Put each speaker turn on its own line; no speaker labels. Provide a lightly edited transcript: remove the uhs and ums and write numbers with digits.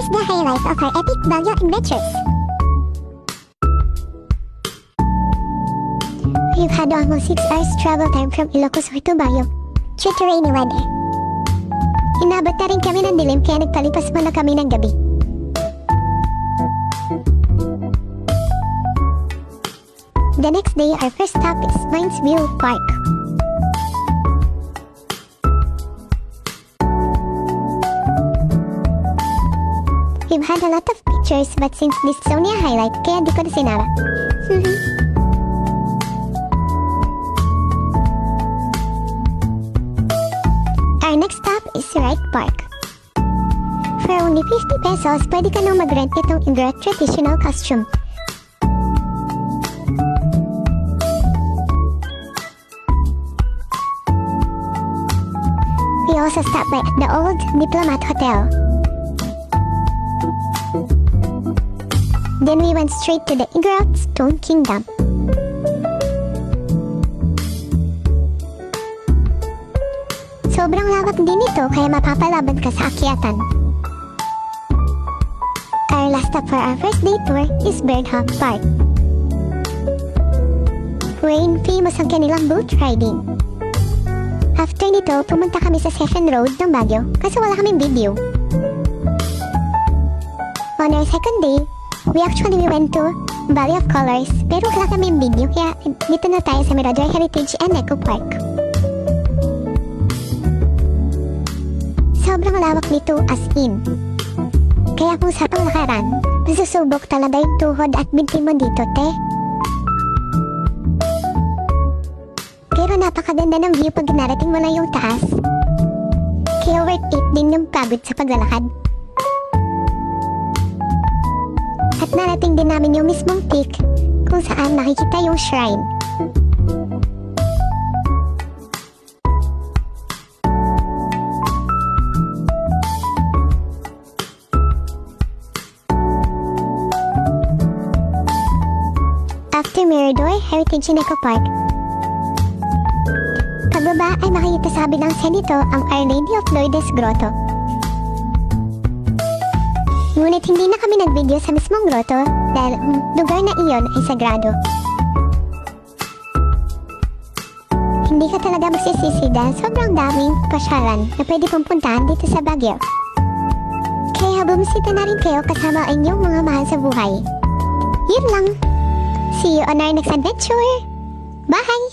Here's the highlight of our epic Baguio adventures. We've had almost 6 hours travel time from Ilocos to Baguio due to rainy weather. Inabot na rin kami ng dilim kaya nagpalipas muna kami ng gabi. The next day, our first stop is Minesville Park. We've had a lot of pictures but since this is only a highlight, kaya di ko na sinara. Our next stop is Wright Park. For only 50 pesos, pwede ka nang mag-rent itong Ingra traditional costume. We also stopped by at the old Diplomat Hotel. Then we went straight to the Igorot Stone Kingdom. Sobrang lawak din ito kaya mapapalaban ka sa akyatan. Our last stop for our first day tour is Burnham Park. Wherein famous ang kanilang boat riding. After nito, pumunta kami sa Session Road ng Baguio kasi wala kaming video. On our second day, we actually went to Valley of Colors pero wala kaming video kaya dito na tayo sa Mirador Heritage and Eco Park. Sobrang lawak nito as in. Kaya kung sa panglakaran, masusubok talaga yung tuhod at binti mo dito, te. Pero napakaganda ng view pag narating mo na yung taas. Kaya worth it din yung pagod sa paglalakad. At narating din namin yung mismong peak kung saan nakikita yung shrine. After Mirador Heritage and Eco Park, pagbaba ay makikita sa kabilang senito ang Our Lady of Lourdes Grotto. Ngunit hindi na kami nag-video sa mismong grotto dahil ang lugar na iyon ay sagrado. Hindi ka talaga magsisisi dahil sobrang daming pasyalan na pwede pong puntahan dito sa Baguio. Kaya bumisita na rin kayo kasama ang inyong mga mahal sa buhay. Yun lang! See you on our next adventure! Bye!